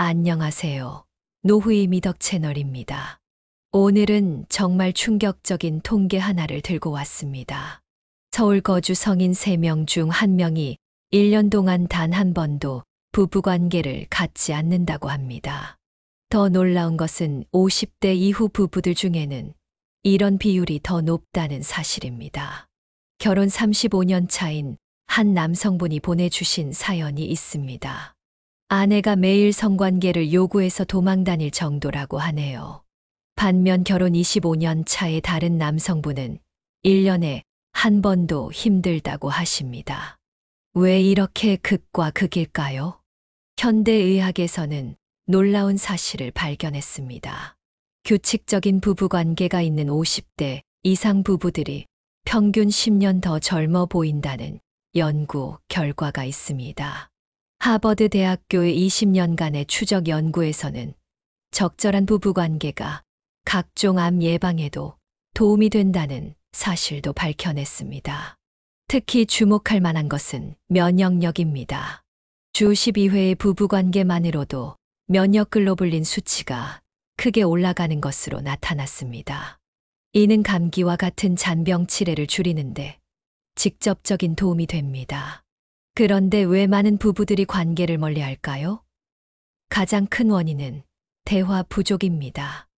안녕하세요. 노후의 미덕 채널입니다. 오늘은 정말 충격적인 통계 하나를 들고 왔습니다. 서울 거주 성인 3명 중 1명이 1년 동안 단 한 번도 부부관계를 갖지 않는다고 합니다. 더 놀라운 것은 50대 이후 부부들 중에는 이런 비율이 더 높다는 사실입니다. 결혼 35년 차인 한 남성분이 보내주신 사연이 있습니다. 아내가 매일 성관계를 요구해서 도망다닐 정도라고 하네요. 반면 결혼 25년 차의 다른 남성분은 1년에 한 번도 힘들다고 하십니다. 왜 이렇게 극과 극일까요? 현대의학에서는 놀라운 사실을 발견했습니다. 규칙적인 부부관계가 있는 50대 이상 부부들이 평균 10년 더 젊어 보인다는 연구 결과가 있습니다. 하버드 대학교의 20년간의 추적 연구에서는 적절한 부부관계가 각종 암 예방에도 도움이 된다는 사실도 밝혀냈습니다. 특히 주목할 만한 것은 면역력입니다. 주 12회의 부부관계만으로도 면역 글로불린 수치가 크게 올라가는 것으로 나타났습니다. 이는 감기와 같은 잔병 치레를 줄이는데 직접적인 도움이 됩니다. 그런데 왜 많은 부부들이 관계를 멀리할까요? 가장 큰 원인은 대화 부족입니다.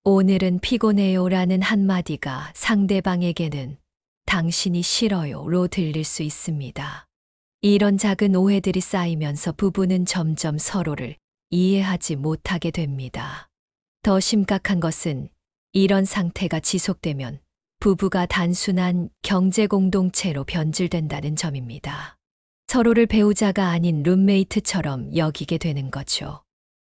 오늘은 피곤해요라는 한마디가 상대방에게는 당신이 싫어요로 들릴 수 있습니다. 이런 작은 오해들이 쌓이면서 부부는 점점 서로를 이해하지 못하게 됩니다. 더 심각한 것은 이런 상태가 지속되면 부부가 단순한 경제 공동체로 변질된다는 점입니다. 서로를 배우자가 아닌 룸메이트처럼 여기게 되는 거죠.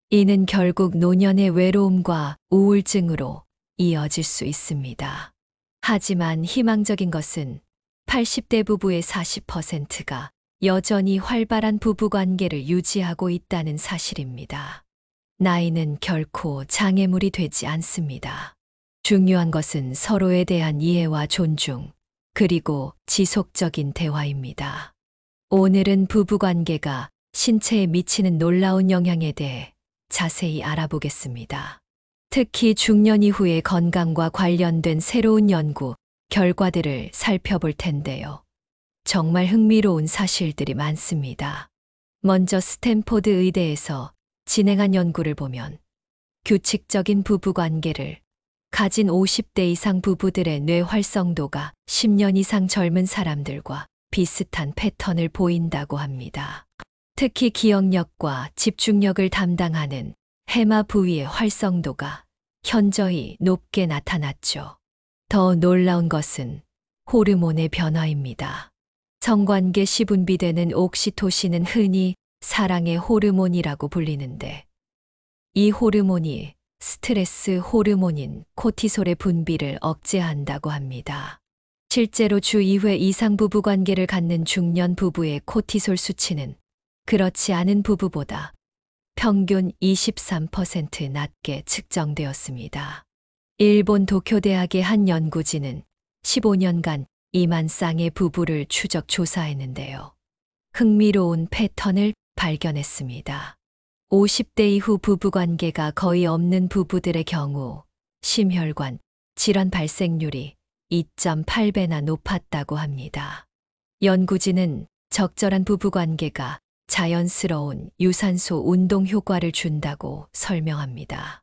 이는 결국 노년의 외로움과 우울증으로 이어질 수 있습니다. 하지만 희망적인 것은 80대 부부의 40%가 여전히 활발한 부부관계를 유지하고 있다는 사실입니다. 나이는 결코 장애물이 되지 않습니다. 중요한 것은 서로에 대한 이해와 존중, 그리고 지속적인 대화입니다. 오늘은 부부관계가 신체에 미치는 놀라운 영향에 대해 자세히 알아보겠습니다. 특히 중년 이후의 건강과 관련된 새로운 연구 결과들을 살펴볼 텐데요. 정말 흥미로운 사실들이 많습니다. 먼저 스탠포드 의대에서 진행한 연구를 보면 규칙적인 부부관계를 가진 50대 이상 부부들의 뇌 활성도가 10년 이상 젊은 사람들과 비슷한 패턴을 보인다고 합니다. 특히 기억력과 집중력을 담당하는 해마 부위의 활성도가 현저히 높게 나타났죠. 더 놀라운 것은 호르몬의 변화입니다. 성관계 시 분비되는 옥시토신은 흔히 사랑의 호르몬이라고 불리는데, 이 호르몬이 스트레스 호르몬인 코티솔의 분비를 억제한다고 합니다. 실제로 주 2회 이상 부부관계를 갖는 중년 부부의 코티솔 수치는 그렇지 않은 부부보다 평균 23% 낮게 측정되었습니다. 일본 도쿄대학의 한 연구진은 15년간 2만 쌍의 부부를 추적 조사했는데요. 흥미로운 패턴을 발견했습니다. 50대 이후 부부관계가 거의 없는 부부들의 경우 심혈관 질환 발생률이 2.8배나 높았다고 합니다. 연구진은 적절한 부부관계가 자연스러운 유산소 운동 효과를 준다고 설명합니다.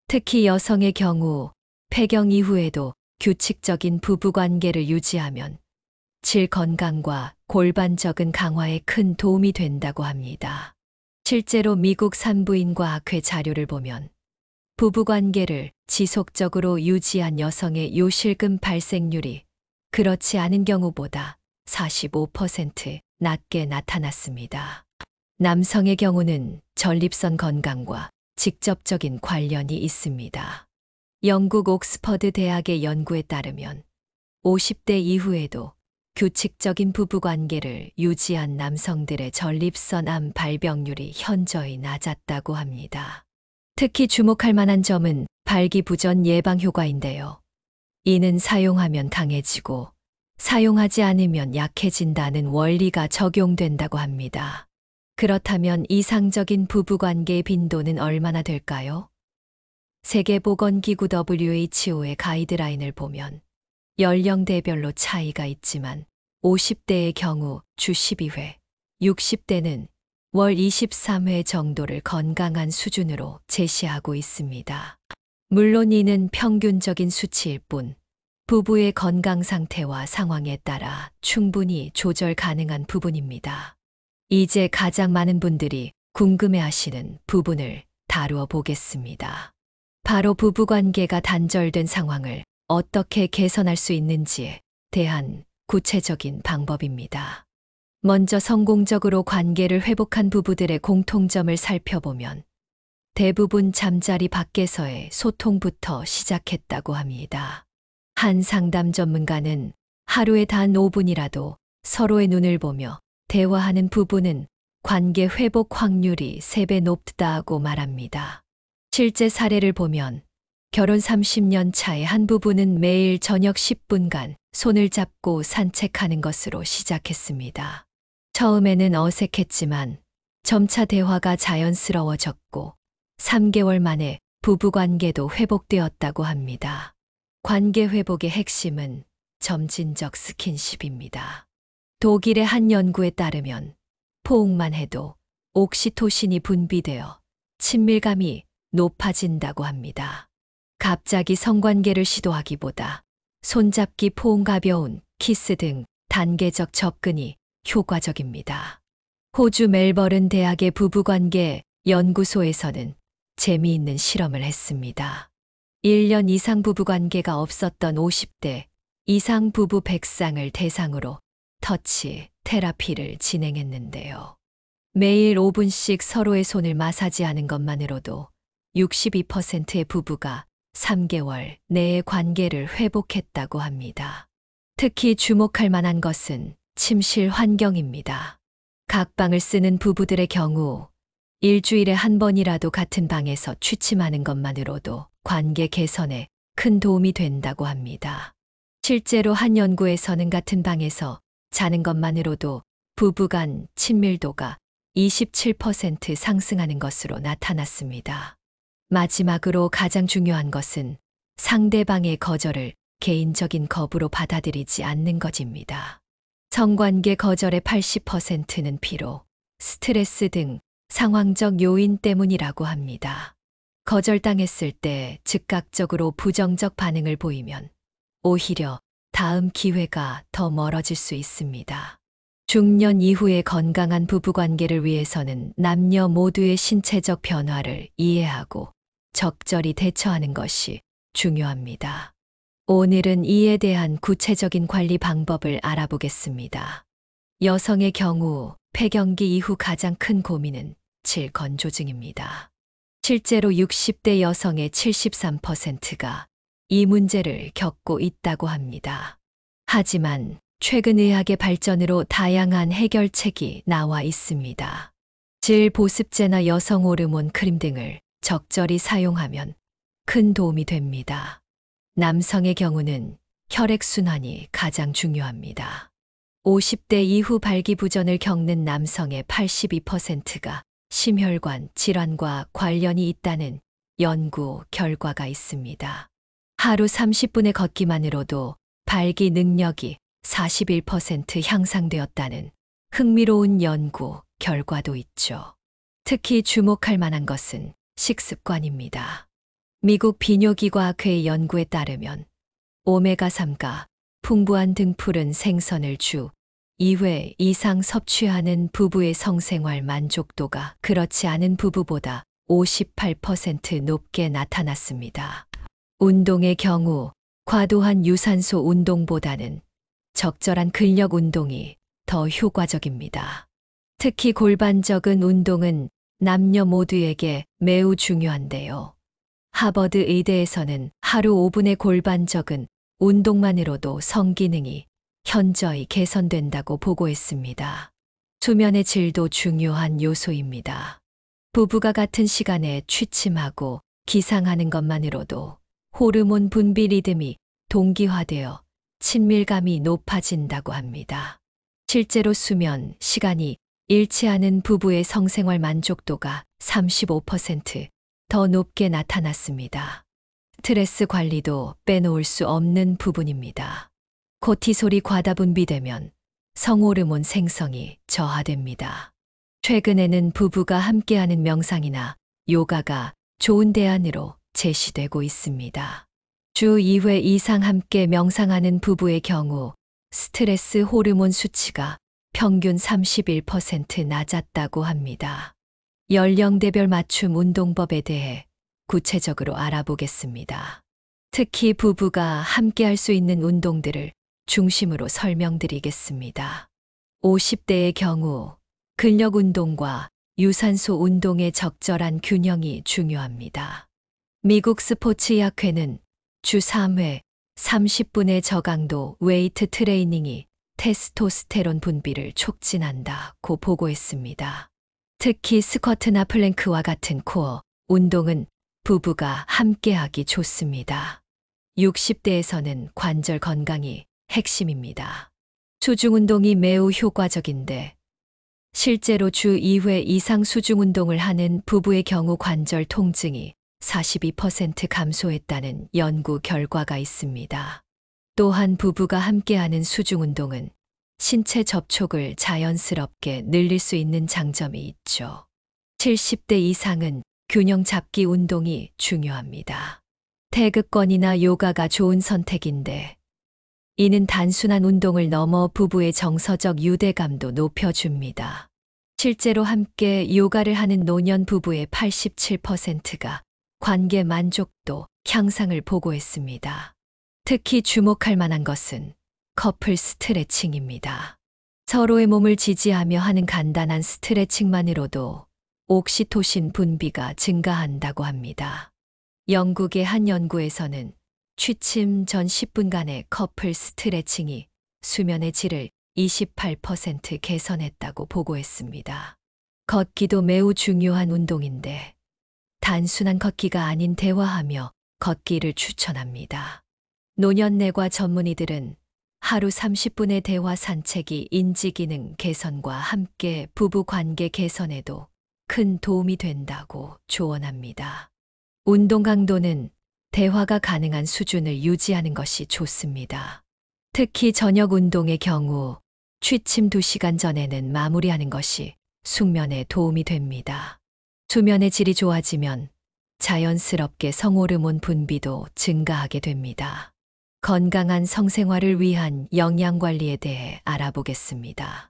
특히 여성의 경우 폐경 이후에도 규칙적인 부부관계를 유지하면 질 건강과 골반적인 강화에 큰 도움이 된다고 합니다. 실제로 미국 산부인과학회 자료를 보면 부부관계를 지속적으로 유지한 여성의 요실금 발생률이 그렇지 않은 경우보다 45% 낮게 나타났습니다. 남성의 경우는 전립선 건강과 직접적인 관련이 있습니다. 영국 옥스퍼드 대학의 연구에 따르면 50대 이후에도 규칙적인 부부관계를 유지한 남성들의 전립선 암 발병률이 현저히 낮았다고 합니다. 특히 주목할 만한 점은 발기부전 예방 효과인데요. 이는 사용하면 강해지고 사용하지 않으면 약해진다는 원리가 적용된다고 합니다. 그렇다면 이상적인 부부관계의 빈도는 얼마나 될까요? 세계보건기구 WHO의 가이드라인을 보면 연령대별로 차이가 있지만 50대의 경우 주 12회, 60대는 월 23회 정도를 건강한 수준으로 제시하고 있습니다. 물론 이는 평균적인 수치일 뿐 부부의 건강 상태와 상황에 따라 충분히 조절 가능한 부분입니다. 이제 가장 많은 분들이 궁금해하시는 부분을 다루어 보겠습니다. 바로 부부관계가 단절된 상황을 어떻게 개선할 수 있는지에 대한 구체적인 방법입니다. 먼저 성공적으로 관계를 회복한 부부들의 공통점을 살펴보면 대부분 잠자리 밖에서의 소통부터 시작했다고 합니다. 한 상담 전문가는 하루에 단 5분이라도 서로의 눈을 보며 대화하는 부부는 관계 회복 확률이 3배 높다고 말합니다. 실제 사례를 보면 결혼 30년 차의 한 부부는 매일 저녁 10분간 손을 잡고 산책하는 것으로 시작했습니다. 처음에는 어색했지만 점차 대화가 자연스러워졌고 3개월 만에 부부관계도 회복되었다고 합니다. 관계 회복의 핵심은 점진적 스킨십입니다. 독일의 한 연구에 따르면 포옹만 해도 옥시토신이 분비되어 친밀감이 높아진다고 합니다. 갑자기 성관계를 시도하기보다 손잡기, 포옹, 가벼운 키스 등 단계적 접근이 효과적입니다. 호주 멜버른 대학의 부부관계 연구소에서는 재미있는 실험을 했습니다. 1년 이상 부부관계가 없었던 50대 이상 부부 100쌍을 대상으로 터치 테라피를 진행했는데요. 매일 5분씩 서로의 손을 마사지하는 것만으로도 62%의 부부가 3개월 내에 관계를 회복했다고 합니다. 특히 주목할 만한 것은 침실 환경입니다. 각 방을 쓰는 부부들의 경우 일주일에 한 번이라도 같은 방에서 취침하는 것만으로도 관계 개선에 큰 도움이 된다고 합니다. 실제로 한 연구에서는 같은 방에서 자는 것만으로도 부부 간 친밀도가 27% 상승하는 것으로 나타났습니다. 마지막으로 가장 중요한 것은 상대방의 거절을 개인적인 거부로 받아들이지 않는 것입니다. 성관계 거절의 80%는 피로, 스트레스 등 상황적 요인 때문이라고 합니다. 거절당했을 때 즉각적으로 부정적 반응을 보이면 오히려 다음 기회가 더 멀어질 수 있습니다. 중년 이후의 건강한 부부관계를 위해서는 남녀 모두의 신체적 변화를 이해하고 적절히 대처하는 것이 중요합니다. 오늘은 이에 대한 구체적인 관리 방법을 알아보겠습니다. 여성의 경우 폐경기 이후 가장 큰 고민은 질건조증입니다. 실제로 60대 여성의 73%가 이 문제를 겪고 있다고 합니다. 하지만 최근 의학의 발전으로 다양한 해결책이 나와 있습니다. 질 보습제나 여성 호르몬 크림 등을 적절히 사용하면 큰 도움이 됩니다. 남성의 경우는 혈액순환이 가장 중요합니다. 50대 이후 발기부전을 겪는 남성의 82%가 심혈관 질환과 관련이 있다는 연구 결과가 있습니다. 하루 30분의 걷기만으로도 발기 능력이 41% 향상되었다는 흥미로운 연구 결과도 있죠. 특히 주목할 만한 것은 식습관입니다. 미국 비뇨기과학회 연구에 따르면 오메가3가 풍부한 등푸른 생선을 주 2회 이상 섭취하는 부부의 성생활 만족도가 그렇지 않은 부부보다 58% 높게 나타났습니다. 운동의 경우 과도한 유산소 운동보다는 적절한 근력 운동이 더 효과적입니다. 특히 골반적인 운동은 남녀 모두에게 매우 중요한데요. 하버드 의대에서는 하루 5분의 골반적인 운동만으로도 성기능이 현저히 개선된다고 보고했습니다. 수면의 질도 중요한 요소입니다. 부부가 같은 시간에 취침하고 기상하는 것만으로도 호르몬 분비 리듬이 동기화되어 친밀감이 높아진다고 합니다. 실제로 수면 시간이 일치하는 부부의 성생활 만족도가 35%더 높게 나타났습니다. 스트레스 관리도 빼놓을 수 없는 부분입니다. 코티솔이 과다 분비되면 성호르몬 생성이 저하됩니다. 최근에는 부부가 함께하는 명상이나 요가가 좋은 대안으로 제시되고 있습니다. 주 2회 이상 함께 명상하는 부부의 경우 스트레스 호르몬 수치가 평균 31% 낮았다고 합니다. 연령대별 맞춤 운동법에 대해 구체적으로 알아보겠습니다. 특히 부부가 함께 할 수 있는 운동들을 중심으로 설명드리겠습니다. 50대의 경우 근력 운동과 유산소 운동의 적절한 균형이 중요합니다. 미국 스포츠의학회는 주 3회 30분의 저강도 웨이트 트레이닝이 테스토스테론 분비를 촉진한다고 보고했습니다. 특히 스쿼트나 플랭크와 같은 코어 운동은 부부가 함께하기 좋습니다. 60대에서는 관절 건강이 핵심입니다. 수중 운동이 매우 효과적인데 실제로 주 2회 이상 수중 운동을 하는 부부의 경우 관절 통증이 42% 감소했다는 연구 결과가 있습니다. 또한 부부가 함께하는 수중 운동은 신체 접촉을 자연스럽게 늘릴 수 있는 장점이 있죠. 70대 이상은 균형 잡기 운동이 중요합니다. 태극권이나 요가가 좋은 선택인데 이는 단순한 운동을 넘어 부부의 정서적 유대감도 높여줍니다. 실제로 함께 요가를 하는 노년 부부의 87%가 관계 만족도 향상을 보고했습니다. 특히 주목할 만한 것은 커플 스트레칭입니다. 서로의 몸을 지지하며 하는 간단한 스트레칭만으로도 옥시토신 분비가 증가한다고 합니다. 영국의 한 연구에서는 취침 전 10분간의 커플 스트레칭이 수면의 질을 28% 개선했다고 보고했습니다. 걷기도 매우 중요한 운동인데 단순한 걷기가 아닌 대화하며 걷기를 추천합니다. 노년내과 전문의들은 하루 30분의 대화 산책이 인지 기능 개선과 함께 부부 관계 개선에도 큰 도움이 된다고 조언합니다. 운동 강도는 대화가 가능한 수준을 유지하는 것이 좋습니다. 특히 저녁 운동의 경우 취침 2시간 전에는 마무리하는 것이 숙면에 도움이 됩니다. 수면의 질이 좋아지면 자연스럽게 성호르몬 분비도 증가하게 됩니다. 건강한 성생활을 위한 영양관리에 대해 알아보겠습니다.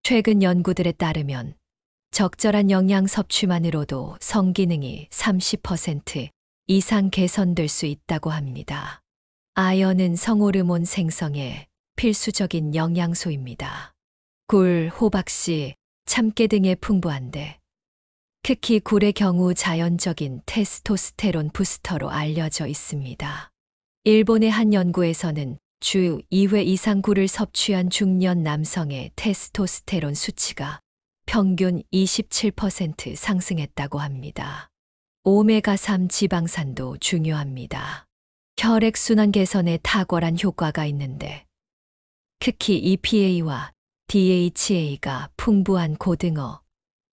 최근 연구들에 따르면 적절한 영양 섭취만으로도 성기능이 30% 이상 개선될 수 있다고 합니다. 아연은 성호르몬 생성에 필수적인 영양소입니다. 굴, 호박씨, 참깨 등에 풍부한데 특히 굴의 경우 자연적인 테스토스테론 부스터로 알려져 있습니다. 일본의 한 연구에서는 주 2회 이상 굴을 섭취한 중년 남성의 테스토스테론 수치가 평균 27% 상승했다고 합니다. 오메가3 지방산도 중요합니다. 혈액순환 개선에 탁월한 효과가 있는데 특히 EPA와 DHA가 풍부한 고등어,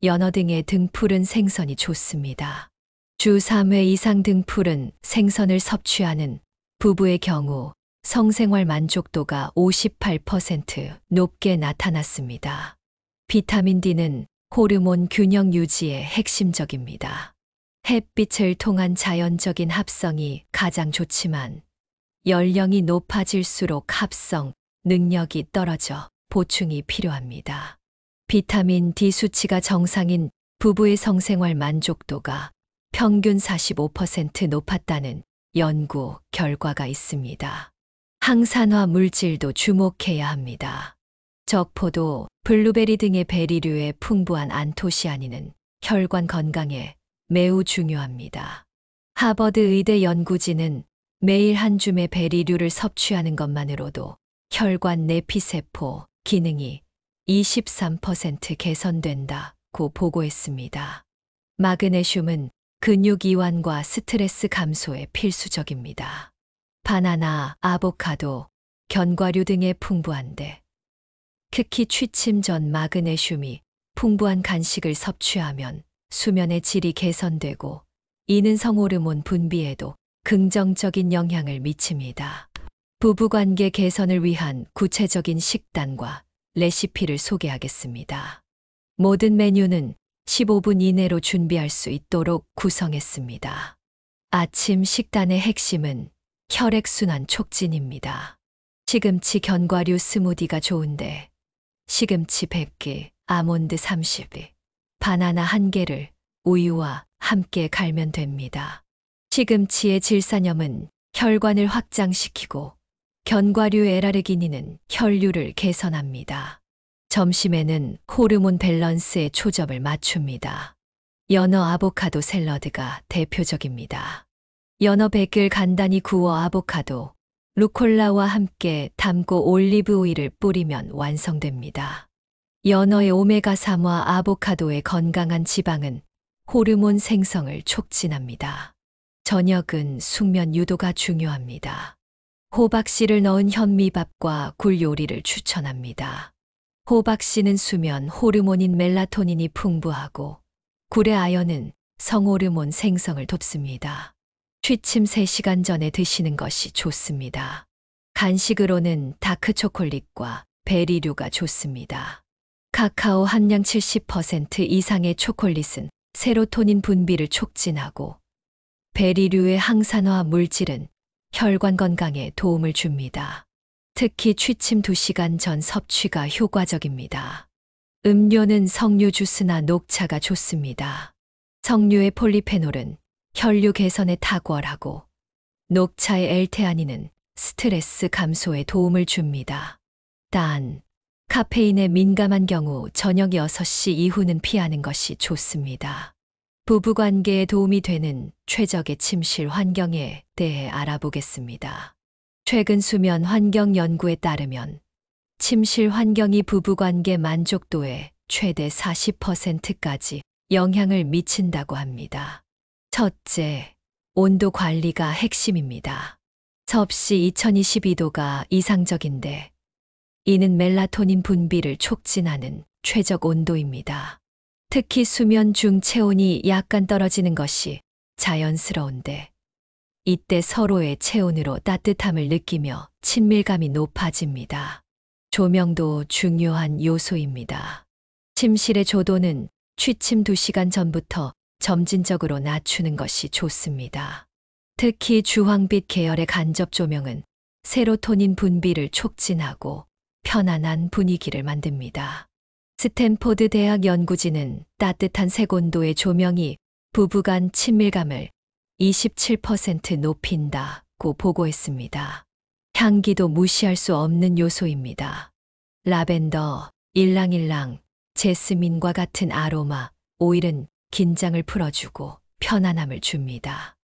연어 등의 등푸른 생선이 좋습니다. 주 3회 이상 등푸른 생선을 섭취하는 부부의 경우 성생활 만족도가 58% 높게 나타났습니다. 비타민 D는 호르몬 균형 유지에 핵심적입니다. 햇빛을 통한 자연적인 합성이 가장 좋지만 연령이 높아질수록 합성 능력이 떨어져 보충이 필요합니다. 비타민 D 수치가 정상인 부부의 성생활 만족도가 평균 45% 높았다는 연구 결과가 있습니다. 항산화 물질도 주목해야 합니다. 적포도, 블루베리 등의 베리류의 풍부한 안토시아닌은 혈관 건강에 매우 중요합니다. 하버드 의대 연구진은 매일 한 줌의 베리류를 섭취하는 것만으로도 혈관 내피세포 기능이 23% 개선된다고 보고했습니다. 마그네슘은 근육 이완과 스트레스 감소에 필수적입니다. 바나나, 아보카도, 견과류 등에 풍부한데 특히 취침 전 마그네슘이 풍부한 간식을 섭취하면 수면의 질이 개선되고 이는 성호르몬 분비에도 긍정적인 영향을 미칩니다. 부부관계 개선을 위한 구체적인 식단과 레시피를 소개하겠습니다. 모든 메뉴는 15분 이내로 준비할 수 있도록 구성했습니다. 아침 식단의 핵심은 혈액순환 촉진입니다. 시금치 견과류 스무디가 좋은데 시금치 100개, 아몬드 30개, 바나나 1개를 우유와 함께 갈면 됩니다. 시금치의 질산염은 혈관을 확장시키고 견과류 에라르기닌은 혈류를 개선합니다. 점심에는 호르몬 밸런스에 초점을 맞춥니다. 연어 아보카도 샐러드가 대표적입니다. 연어 100을 간단히 구워 아보카도, 루콜라와 함께 담고 올리브 오일을 뿌리면 완성됩니다. 연어의 오메가3와 아보카도의 건강한 지방은 호르몬 생성을 촉진합니다. 저녁은 숙면 유도가 중요합니다. 호박씨를 넣은 현미밥과 굴 요리를 추천합니다. 호박씨는 수면 호르몬인 멜라토닌이 풍부하고 굴의 아연은 성호르몬 생성을 돕습니다. 취침 3시간 전에 드시는 것이 좋습니다. 간식으로는 다크초콜릿과 베리류가 좋습니다. 카카오 함량 70% 이상의 초콜릿은 세로토닌 분비를 촉진하고 베리류의 항산화 물질은 혈관 건강에 도움을 줍니다. 특히 취침 2시간 전 섭취가 효과적입니다. 음료는 석류 주스나 녹차가 좋습니다. 석류의 폴리페놀은 혈류 개선에 탁월하고 녹차의 엘테아닌은 스트레스 감소에 도움을 줍니다. 단, 카페인에 민감한 경우 저녁 6시 이후는 피하는 것이 좋습니다. 부부관계에 도움이 되는 최적의 침실 환경에 대해 알아보겠습니다. 최근 수면 환경 연구에 따르면 침실 환경이 부부관계 만족도에 최대 40%까지 영향을 미친다고 합니다. 첫째, 온도 관리가 핵심입니다. 섭씨 2022도가 이상적인데 이는 멜라토닌 분비를 촉진하는 최적 온도입니다. 특히 수면 중 체온이 약간 떨어지는 것이 자연스러운데 이때 서로의 체온으로 따뜻함을 느끼며 친밀감이 높아집니다. 조명도 중요한 요소입니다. 침실의 조도는 취침 2시간 전부터 점진적으로 낮추는 것이 좋습니다. 특히 주황빛 계열의 간접 조명은 세로토닌 분비를 촉진하고 편안한 분위기를 만듭니다. 스탠포드 대학 연구진은 따뜻한 색온도의 조명이 부부간 친밀감을 27% 높인다고 보고했습니다. 향기도 무시할 수 없는 요소입니다. 라벤더, 일랑일랑, 제스민과 같은 아로마, 오일은 긴장을 풀어주고 편안함을 줍니다.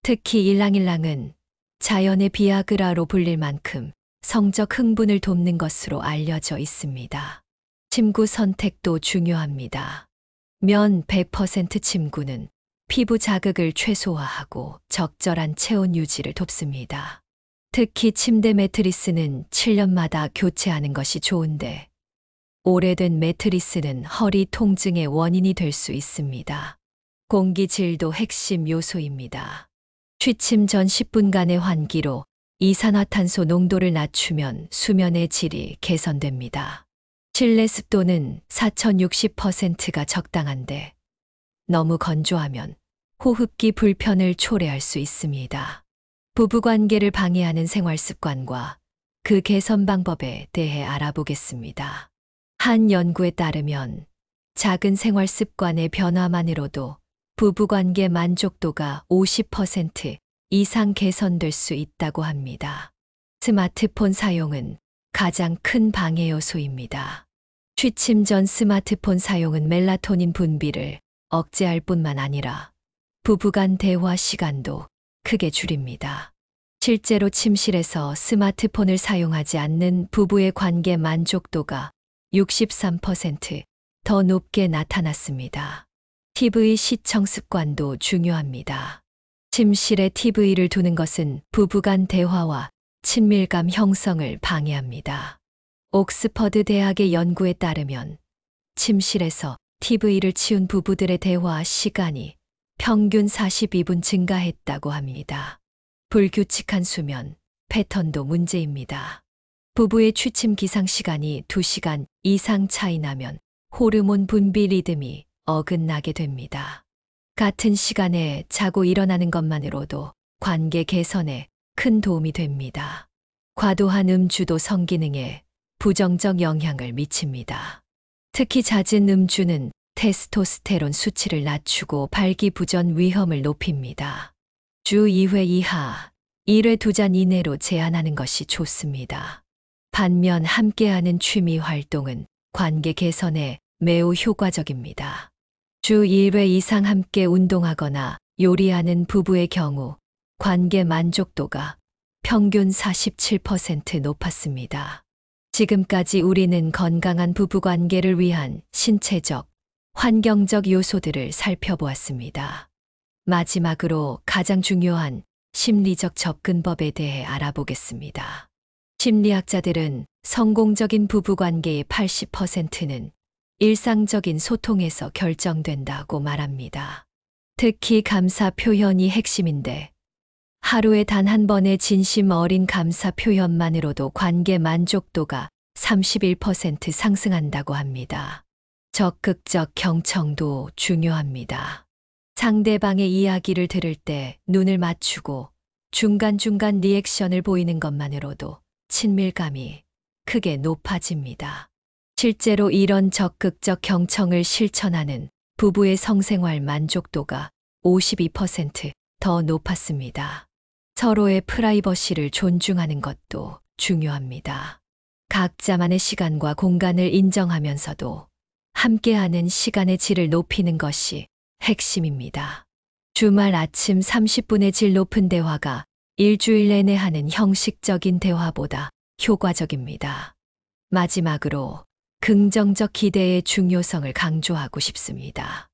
특히 일랑일랑은 자연의 비아그라로 불릴 만큼 성적 흥분을 돕는 것으로 알려져 있습니다. 침구 선택도 중요합니다. 면 100% 침구는 피부 자극을 최소화하고 적절한 체온 유지를 돕습니다. 특히 침대 매트리스는 7년마다 교체하는 것이 좋은데 오래된 매트리스는 허리 통증의 원인이 될 수 있습니다. 공기질도 핵심 요소입니다. 취침 전 10분간의 환기로 이산화탄소 농도를 낮추면 수면의 질이 개선됩니다. 실내 습도는 4060%가 적당한데 너무 건조하면 호흡기 불편을 초래할 수 있습니다. 부부관계를 방해하는 생활 습관과 그 개선 방법에 대해 알아보겠습니다. 한 연구에 따르면 작은 생활 습관의 변화만으로도 부부관계 만족도가 50% 이상 개선될 수 있다고 합니다. 스마트폰 사용은 가장 큰 방해 요소입니다. 취침 전 스마트폰 사용은 멜라토닌 분비를 억제할 뿐만 아니라 부부간 대화 시간도 크게 줄입니다. 실제로 침실에서 스마트폰을 사용하지 않는 부부의 관계 만족도가 63% 높게 나타났습니다. TV 시청 습관도 중요합니다. 침실에 TV를 두는 것은 부부간 대화와 친밀감 형성을 방해합니다. 옥스퍼드 대학의 연구에 따르면 침실에서 TV를 치운 부부들의 대화 시간이 평균 42분 증가했다고 합니다. 불규칙한 수면, 패턴도 문제입니다. 부부의 취침 기상 시간이 2시간 이상 차이 나면 호르몬 분비 리듬이 어긋나게 됩니다. 같은 시간에 자고 일어나는 것만으로도 관계 개선에 큰 도움이 됩니다. 과도한 음주도 성기능에 부정적 영향을 미칩니다. 특히 잦은 음주는 테스토스테론 수치를 낮추고 발기부전 위험을 높입니다. 주 2회 이하, 1회 2잔 이내로 제한하는 것이 좋습니다. 반면 함께하는 취미 활동은 관계 개선에 매우 효과적입니다. 주 1회 이상 함께 운동하거나 요리하는 부부의 경우 관계 만족도가 평균 47% 높았습니다. 지금까지 우리는 건강한 부부관계를 위한 신체적, 환경적 요소들을 살펴보았습니다. 마지막으로 가장 중요한 심리적 접근법에 대해 알아보겠습니다. 심리학자들은 성공적인 부부관계의 80%는 일상적인 소통에서 결정된다고 말합니다. 특히 감사 표현이 핵심인데, 하루에 단 한 번의 진심 어린 감사 표현만으로도 관계 만족도가 31% 상승한다고 합니다. 적극적 경청도 중요합니다. 상대방의 이야기를 들을 때 눈을 맞추고 중간중간 리액션을 보이는 것만으로도 친밀감이 크게 높아집니다. 실제로 이런 적극적 경청을 실천하는 부부의 성생활 만족도가 52% 더 높았습니다. 서로의 프라이버시를 존중하는 것도 중요합니다. 각자만의 시간과 공간을 인정하면서도 함께하는 시간의 질을 높이는 것이 핵심입니다. 주말 아침 30분의 질 높은 대화가 일주일 내내 하는 형식적인 대화보다 효과적입니다. 마지막으로 긍정적 기대의 중요성을 강조하고 싶습니다.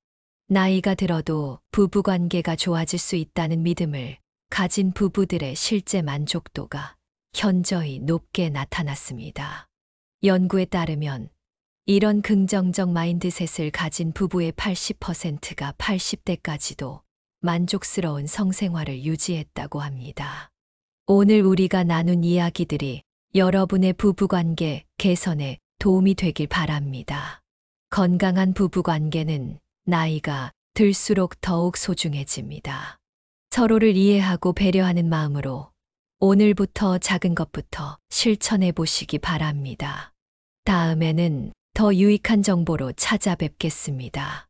나이가 들어도 부부관계가 좋아질 수 있다는 믿음을 가진 부부들의 실제 만족도가 현저히 높게 나타났습니다. 연구에 따르면 이런 긍정적 마인드셋을 가진 부부의 80%가 80대까지도 만족스러운 성생활을 유지했다고 합니다. 오늘 우리가 나눈 이야기들이 여러분의 부부관계 개선에 도움이 되길 바랍니다. 건강한 부부관계는 나이가 들수록 더욱 소중해집니다. 서로를 이해하고 배려하는 마음으로 오늘부터 작은 것부터 실천해 보시기 바랍니다. 다음에는 더 유익한 정보로 찾아뵙겠습니다.